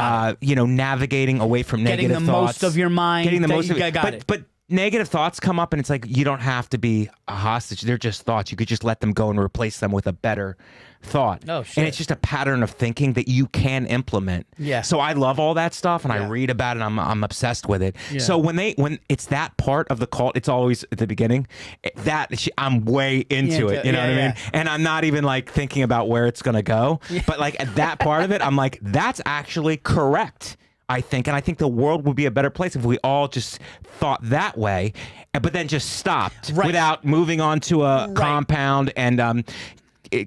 Navigating away from negative thoughts. Getting the most of your mind. Getting the most of it. Got it. But negative thoughts come up, and it's like you don't have to be a hostage. They're just thoughts. You could just let them go and replace them with a better thought. Oh, shit. And it's just a pattern of thinking that you can implement. Yeah. So I love all that stuff, and I read about it. I'm obsessed with it. Yeah. So when it's that part of the cult, it's always at the beginning. I'm way into it. You know what I mean? And I'm not even like thinking about where it's gonna go. Yeah. But like at that part of it, I'm like, that's actually correct. I think the world would be a better place if we all just thought that way, but then just stopped without moving on to a compound and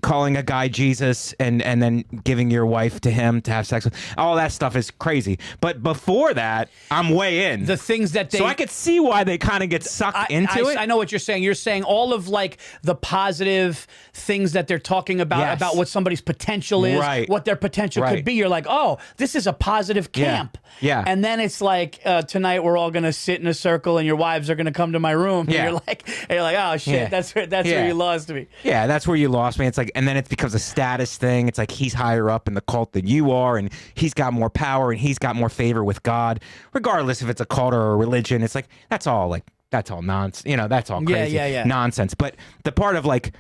calling a guy Jesus and then giving your wife to him to have sex with. All that stuff is crazy. But before that, I'm way in. The things that So I could see why they kind of get sucked into it. I know what you're saying. You're saying all of like the positive things that they're talking about what somebody's potential is, what their potential could be. You're like, oh, this is a positive camp. Yeah. And then it's like, tonight we're all going to sit in a circle and your wives are going to come to my room. Yeah. And you're like, oh shit, that's where you lost me. Yeah, that's where you lost me. It's like, and then it becomes a status thing. It's like he's higher up in the cult than you are, and he's got more power and he's got more favor with God. Regardless if it's a cult or a religion, it's like that's all that's all nonsense. You know, that's all crazy yeah. nonsense. But the part of like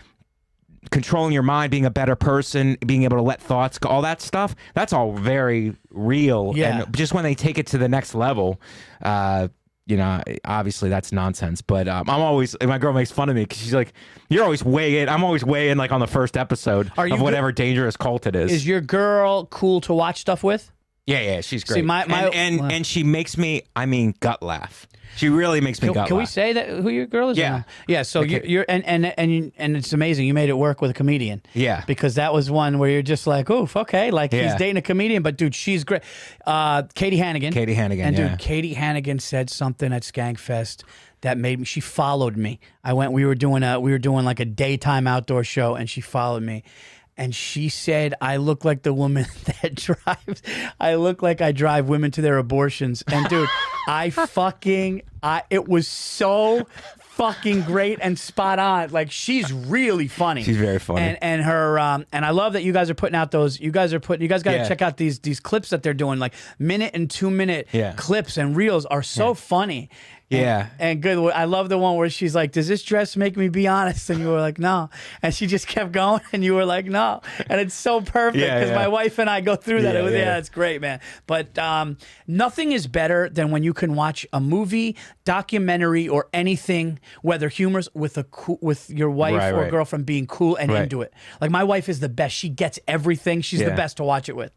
controlling your mind, being a better person, being able to let thoughts go, all that stuff, that's all very real. Yeah. And just when they take it to the next level, you know, obviously that's nonsense. But my girl makes fun of me because she's like, you're always weighing. I'm always weighing like on the first episode of whatever dangerous cult it is. Is your girl cool to watch stuff with? Yeah, she's great. See, and she makes me, gut laugh. She really makes me gut laugh. Can we say that who your girl is? Yeah. Yeah. So you're and it's amazing. You made it work with a comedian. Yeah. Because that was one where you're just like, oof, okay, like he's dating a comedian, but dude, she's great. Katie Hannigan. And dude, Katie Hannigan said something at Skankfest that made me. She followed me. We were doing like a daytime outdoor show, and she followed me. And she said, I look like the woman that drives. I look like I drive women to their abortions. And dude, it was so fucking great and spot on. Like, she's really funny. She's very funny. And her, and I love that you guys are putting out those, you guys got to check out these clips that they're doing, like 1 and 2 minute clips and reels are so funny. And good. I love the one where she's like, does this dress make me be honest? And you were like, no. And she just kept going and you were like, no. And it's so perfect because my wife and I go through that. It's great, man. But nothing is better than when you can watch a movie, documentary, or anything, whether humorous with your wife or girlfriend being cool and into it. Like, my wife is the best. She gets everything. She's the best to watch it with.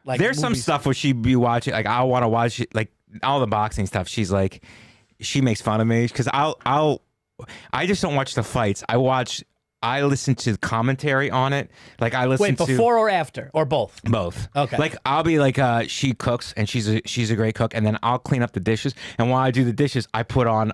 Like, there's some stuff where she'd be watching, like, I want to watch it, like all the boxing stuff. She's like, she makes fun of me because I just don't watch the fights. I listen to the commentary on it. Like, I listen to before or after or both. Both. Okay. Like, I'll be like, she cooks and she's a great cook, and then I'll clean up the dishes. And while I do the dishes, I put on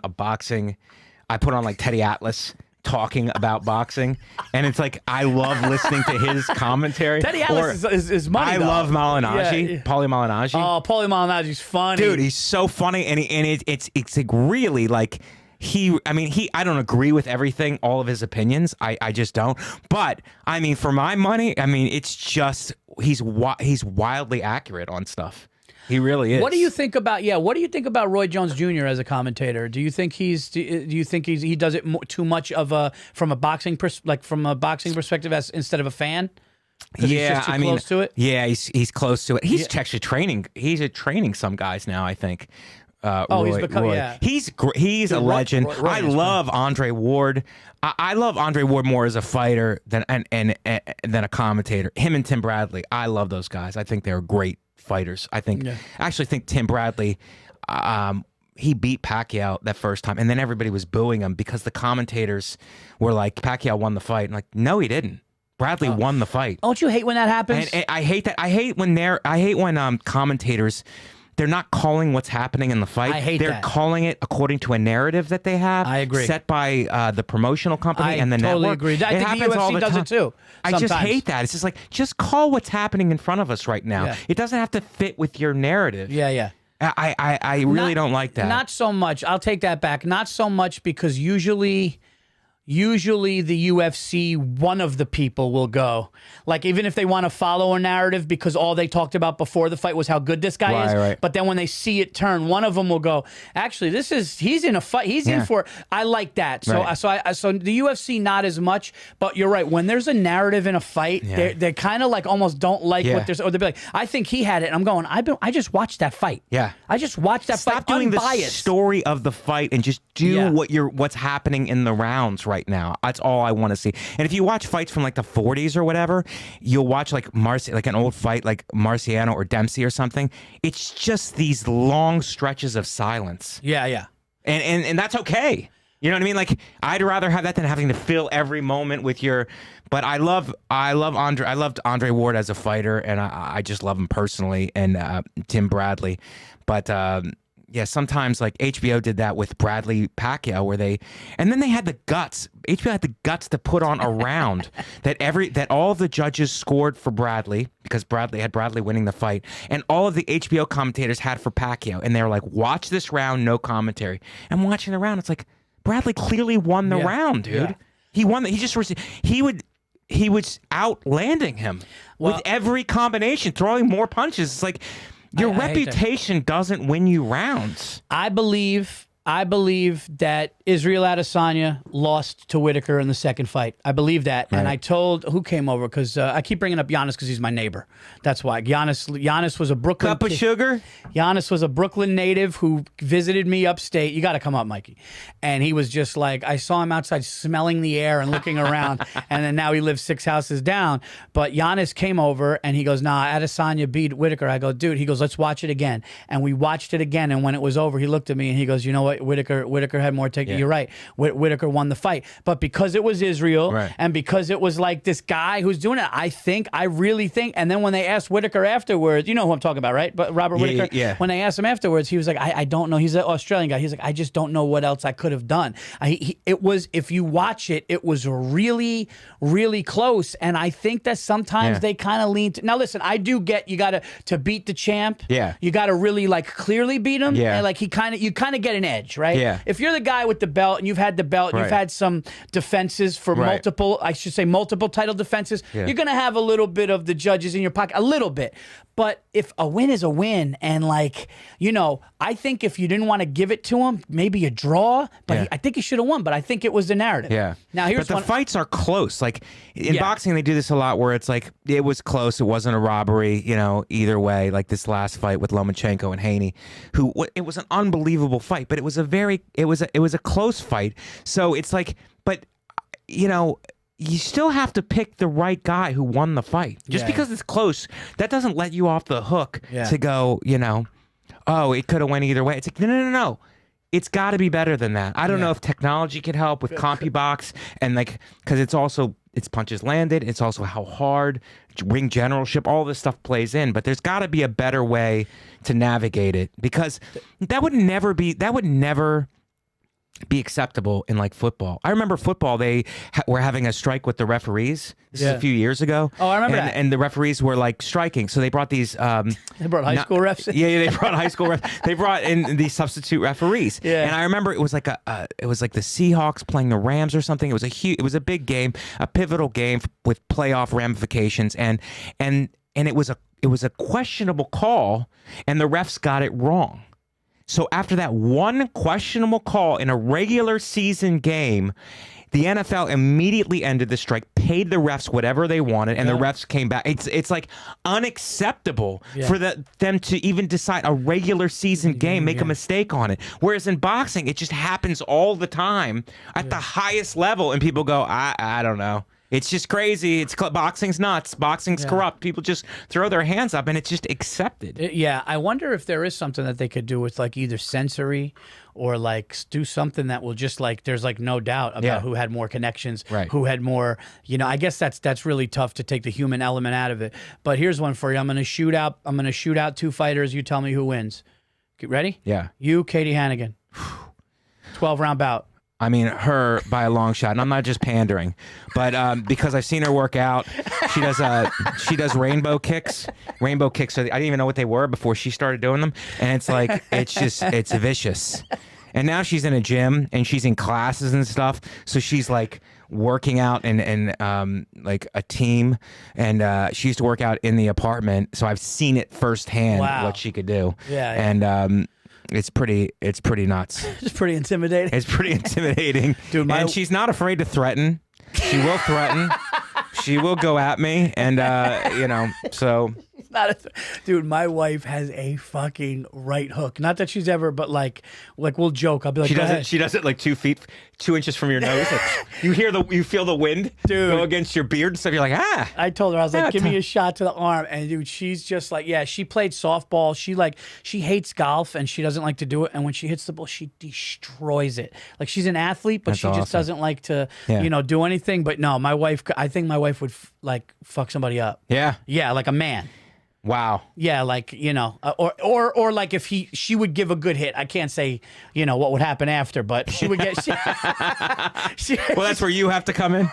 like Teddy Atlas talking about boxing, and it's like, I love listening to his commentary. Teddy Atlas is money. I love Malignaggi, Paulie Malignaggi. Oh, Paulie Malignaggi's funny, dude. He's so funny, and it's like really like I don't agree with everything, all of his opinions. I just don't. But I mean, for my money, I mean, it's just he's wildly accurate on stuff. He really is. What do you think about? Yeah, what do you think about Roy Jones Jr. as a commentator? Do you think he does it too much of from a boxing perspective as instead of a fan? He's just too close to it. Yeah, he's close to it. He's actually training. He's training some guys now, I think. He's become Roy. He's a legend. I love Andre Ward. I love Andre Ward more as a fighter than a commentator. Him and Tim Bradley. I love those guys. I think they're great fighters. I actually think Tim Bradley, he beat Pacquiao that first time, and then everybody was booing him because the commentators were like, Pacquiao won the fight. And like, no, he didn't. Bradley won the fight. Don't you hate when that happens? And I hate that. I hate when commentators, they're not calling what's happening in the fight. I hate They're that. calling it according to a narrative that they have. I agree. Set by the promotional company and the network. I totally agree. I think the UFC does it too. I just hate that. It's just like, just call what's happening in front of us right now. Yeah. It doesn't have to fit with your narrative. Yeah. I really don't like that. Not so much. I'll take that back. Not so much because usually the UFC, one of the people will go. Like, even if they want to follow a narrative because all they talked about before the fight was how good this guy is. Right. But then when they see it turn, one of them will go, actually, he's in a fight. He's in for, I like that. So so the UFC, not as much, but you're right. When there's a narrative in a fight, they kind of like almost don't like what there's, or they'll be like, I think he had it. And I'm going, I just watched that fight. Yeah. I just watched that fight. Stop doing unbiased. the story of the fight and just do what's happening in the rounds right now. That's all I want to see. And if you watch fights from like the 40s or whatever, you'll watch like an old fight like Marciano or Dempsey or something. It's just these long stretches of silence. Yeah. And that's okay. You know what I mean? Like, I'd rather have that than having to fill every moment with your. But I loved Andre Ward as a fighter, and I just love him personally, and Tim Bradley. But sometimes like HBO did that with Bradley Pacquiao, and then they had the guts. HBO had the guts to put on a round that all the judges scored for Bradley because Bradley winning the fight, and all of the HBO commentators had for Pacquiao, and they were like, "Watch this round, no commentary." I'm watching the round. It's like, Bradley clearly won the round, dude. Yeah. He won. He was outlanding him with every combination, throwing more punches. It's like, your reputation doesn't win you rounds. I believe I believe that Israel Adesanya lost to Whitaker in the second fight. I believe that. And I told who came over, because I keep bringing up Giannis because he's my neighbor. That's why. Giannis was a Brooklyn Cup of sugar? Giannis was a Brooklyn native who visited me upstate. You got to come up, Mikey. And he was just like, I saw him outside smelling the air and looking around. And then now he lives 6 houses down. But Giannis came over and he goes, nah, Adesanya beat Whitaker. I go, dude, he goes, let's watch it again. And we watched it again. And when it was over, he looked at me and he goes, you know what? Whitaker had more take. Yeah. You're right. Whitaker won the fight. But because it was Israel and because it was like this guy who's doing it, I really think. And then when they asked Whitaker afterwards, you know who I'm talking about, right? But Robert Whitaker. Yeah. When they asked him afterwards, he was like, I don't know. He's an Australian guy. He's like, I just don't know what else I could have done. It was, if you watch it, it was really, really close. And I think that sometimes they kind of lean to. Now, listen, I do get you got to beat the champ. Yeah. You got to really like clearly beat him. Yeah. And like you kind of get an edge, right? Yeah. If you're the guy with the belt and you've had the belt, you've had some defenses for multiple title defenses, you're going to have a little bit of the judges in your pocket, a little bit. But if a win is a win, and like, you know, I think if you didn't want to give it to him, maybe a draw, but I think he should have won, but I think it was the narrative. Yeah. Now here's But the fights are close. Like in boxing, they do this a lot where it's like, it was close. It wasn't a robbery, you know, either way, like this last fight with Lomachenko and Haney, it was an unbelievable fight, but it was a close fight. So it's like, but you know, you still have to pick the right guy who won the fight. Just because it's close, that doesn't let you off the hook to go, you know, oh, it could have went either way. It's like, no. It's got to be better than that. I don't know if technology could help with CompuBox, and like, because it's punches landed. It's also how hard, ring generalship, all this stuff plays in. But there's got to be a better way to navigate it, because that would never be acceptable in like football. I remember football, they were having a strike with the referees. This is a few years ago. Oh, I remember that. And the referees were like striking. So they brought these... they brought high school refs in. Yeah, they brought high school refs. They brought in these substitute referees. Yeah. And I remember it was like the Seahawks playing the Rams or something. It was a big game, a pivotal game with playoff ramifications. And it was a questionable call, and the refs got it wrong. So after that one questionable call in a regular season game, the NFL immediately ended the strike, paid the refs whatever they wanted, and the refs came back. It's like unacceptable for them to even decide a regular season game, make a mistake on it. Whereas in boxing, it just happens all the time at the highest level, and people go, I don't know. It's just crazy. Boxing's nuts. Boxing's corrupt. People just throw their hands up, and it's just accepted. I wonder if there is something that they could do with like either sensory or like do something that will just like, there's like no doubt about who had more connections, who had more, you know. I guess that's really tough to take the human element out of it. But here's one for you. I'm going to shoot out 2 fighters. You tell me who wins. Get ready? Yeah. You, Katie Hannigan. 12-round bout. I mean, her by a long shot, and I'm not just pandering, but because I've seen her work out, she does rainbow kicks. Rainbow kicks. I didn't even know what they were before she started doing them, and it's like it's vicious. And now she's in a gym and she's in classes and stuff, so she's like working out and like a team, and she used to work out in the apartment, so I've seen it firsthand what she could do. And it's pretty nuts. It's pretty intimidating. It's pretty intimidating. Dude, and she's not afraid to threaten. She will threaten. She will go at me, and you know, so dude, my wife has a fucking right hook. Not that she's ever, but like we'll joke. I'll be like, she does it like 2 feet, 2 inches from your nose. Like, you feel the wind, dude, go against your beard and stuff. You're like, ah. I told her, I was like, give me a shot to the arm, and dude, she's just like, she played softball. She hates golf and she doesn't like to do it. And when she hits the ball, she destroys it. Like, she's an athlete, but she just doesn't like to, you know, do anything. But no, I think my wife would like fuck somebody up. Yeah, like a man. Wow. Yeah, like, you know, or like if she would give a good hit. I can't say, you know, what would happen after, but she would get. Well, that's where you have to come in.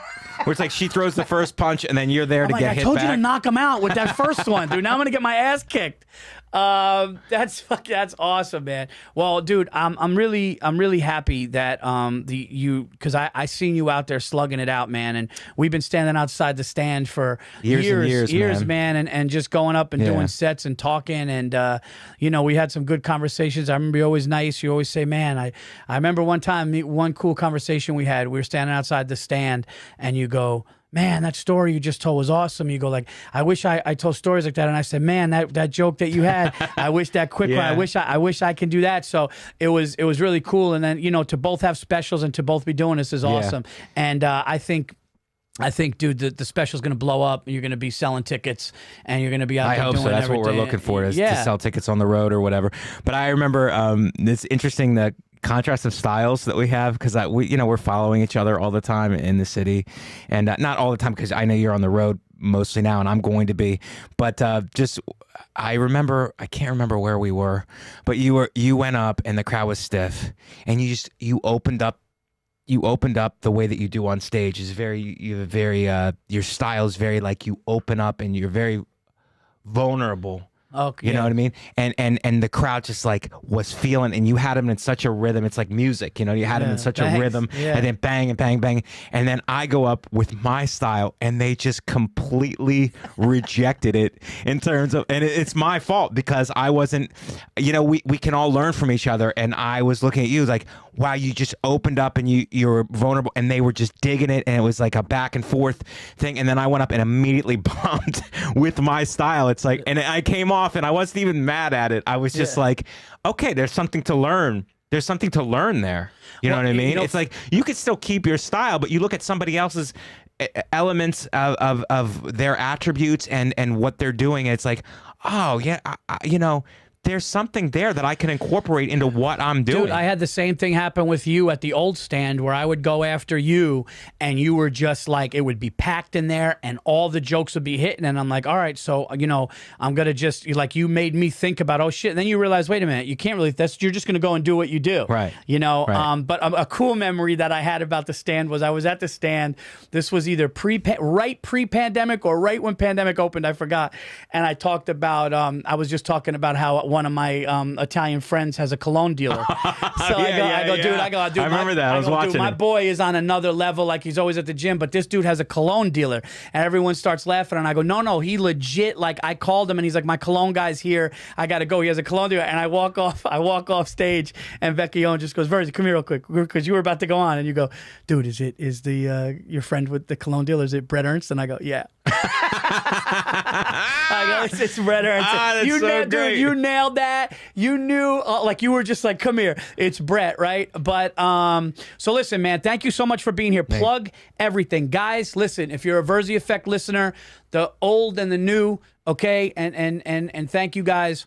Where it's like she throws the first punch and then you're there to get hit back. I told you to knock him out with that first one, dude. Now I'm gonna get my ass kicked. That's awesome, man. Well, dude, I'm really happy that because I seen you out there slugging it out, man, and we've been standing outside the stand for years, man, and just going up and doing sets and talking, and we had some good conversations. I remember you're always nice. You always say, man, I remember one time, one cool conversation we had. We were standing outside the stand, and you go, man, that story you just told was awesome. You go like, I wish I told stories like that. And I said, man, that joke that you had, I wish that quick one. I wish I can do that. So it was really cool. And then, to both have specials and to both be doing this is awesome. And I think, dude, the special's going to blow up. You're going to be selling tickets, and you're going to be out there doing everything. I hope so. That's what we're looking for, is to sell tickets on the road or whatever. But I remember it's interesting, the contrast of styles that we have, because we're following each other all the time in the city, and not all the time, because I know you're on the road mostly now, and I'm going to be. But I can't remember where we were, but you went up and the crowd was stiff, and you opened up the way that you do on stage is your style is very, like, you open up and you're very vulnerable. Okay. You know what I mean? And the crowd just like was feeling, and you had them in such a rhythm. It's like music, you had them in such a rhythm, and then bang and bang, bang. And then I go up with my style, and they just completely rejected it in terms of, and it's my fault, because I wasn't, we can all learn from each other. And I was looking at you like, wow, you just opened up and you were vulnerable, and they were just digging it. And it was like a back and forth thing. And then I went up and immediately bombed with my style. It's like, and I came off, and I wasn't even mad at it. I was just like, okay, there's something to learn. There's something to learn there. You know what I mean? It's like, you could still keep your style, but you look at somebody else's elements of their attributes and what they're doing. And it's like, oh yeah, there's something there that I can incorporate into what I'm doing. Dude, I had the same thing happen with you at the old stand, where I would go after you, and you were just like, it would be packed in there, and all the jokes would be hitting, and I'm like, all right, so, I'm going to just, you made me think about, oh shit, and then you realize, wait a minute, you can't really, you're just going to go and do what you do. Right. Right. But a cool memory that I had about the stand was I was at the stand, this was either pre-pandemic or right when pandemic opened, I forgot, and I talked about, I was just talking about how one of my Italian friends has a cologne dealer. So I go, dude, I remember that. I was watching. My boy is on another level, like he's always at the gym, but this dude has a cologne dealer, and everyone starts laughing. And I go, no, he legit. Like, I called him, and he's like, my cologne guy's here. I gotta go. He has a cologne dealer, and I walk off stage, and Vecchione just goes, Virzi, come here real quick, because you were about to go on, and you go, dude, is your friend with the cologne dealer? Is it Brett Ernst? And I go, yeah. I go, it's Brett Ernst. Dude, you nailed that. You knew, like, you were just like, come here, it's Brett, right? But so listen, man, thank you so much for being here. Plug everything, guys. Listen, if you're a Virzi Effect listener, the old and the new, okay, and thank you guys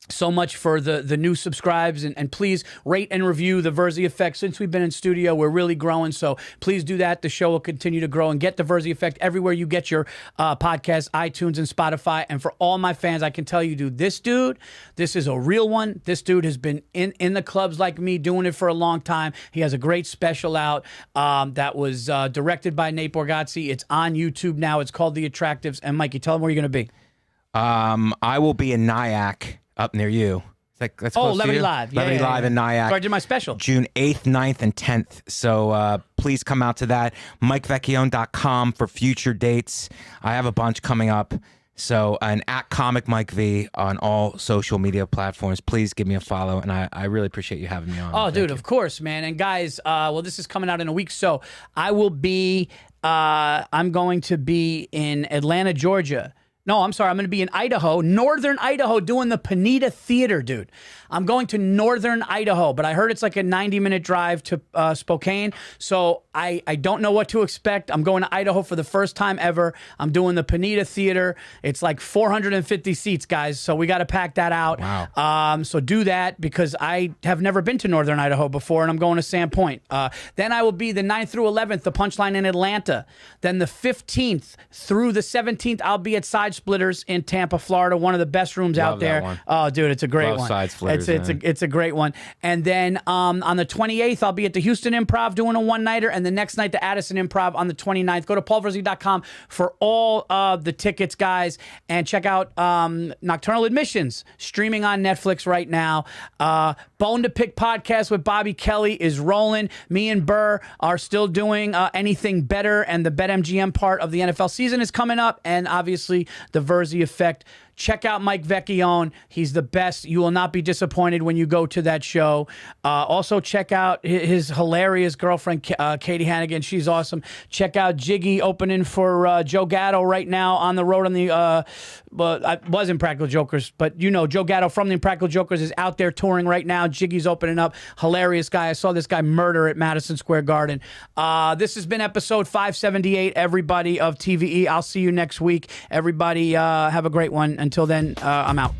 so much for the new subscribes, and please rate and review the Virzi Effect. Since we've been in studio, we're really growing, so please do that. The show will continue to grow, and get the Virzi Effect everywhere you get your podcasts, iTunes and Spotify. And for all my fans, I can tell you, dude, this is a real one. This dude has been in the clubs like me, doing it for a long time. He has a great special out that was directed by Nate Borgazzi. It's on YouTube now. It's called The Attractives. And Mikey, tell them where you're going to be. I will be in Nyack, up near you. It's like, that's Levity Live. Levity Live in Nyack. So I did my special. June 8th, 9th, and 10th. So please come out to that. MikeVecchione.com for future dates. I have a bunch coming up. So, and at Comic Mike V on all social media platforms. Please give me a follow, and I really appreciate you having me on. Oh, dude, of course, man. And guys, well, this is coming out in a week, so I will be, I'm going to be in Atlanta, Georgia. No, I'm sorry. I'm going to be in Idaho, northern Idaho, doing the Panetta Theater, dude. I'm going to northern Idaho, but I heard it's like a 90-minute drive to Spokane, so I don't know what to expect. I'm going to Idaho for the first time ever. I'm doing the Panetta Theater. It's like 450 seats, guys, so we got to pack that out. Wow. So do that, because I have never been to northern Idaho before, and I'm going to Sandpoint. Then I will be the 9th through 11th, the Punchline in Atlanta. Then the 15th through the 17th, I'll be at Side Splitters in Tampa, Florida. One of the best rooms out Love that there. one. Oh, dude, it's a great Love one. Side Splitters, It's a great one. And then on the 28th, I'll be at the Houston Improv doing a one-nighter, and the next night, the Addison Improv on the 29th. Go to paulvirzi.com for all of the tickets, guys, and check out Nocturnal Admissions, streaming on Netflix right now. Bone to Pick podcast with Bobby Kelly is rolling. Me and Burr are still doing Anything Better, and the BetMGM part of the NFL season is coming up, and obviously the Virzi Effect. Check out Mike Vecchione. He's the best. You will not be disappointed when you go to that show. Also, check out his hilarious girlfriend, Katie Hannigan. She's awesome. Check out Jiggy opening for Joe Gatto right now on the road on the, I was Impractical Jokers, but you know, Joe Gatto from the Impractical Jokers is out there touring right now. Jiggy's opening up. Hilarious guy. I saw this guy murder at Madison Square Garden. This has been episode 578, everybody, of TVE. I'll see you next week. Everybody, have a great one. Until then, I'm out.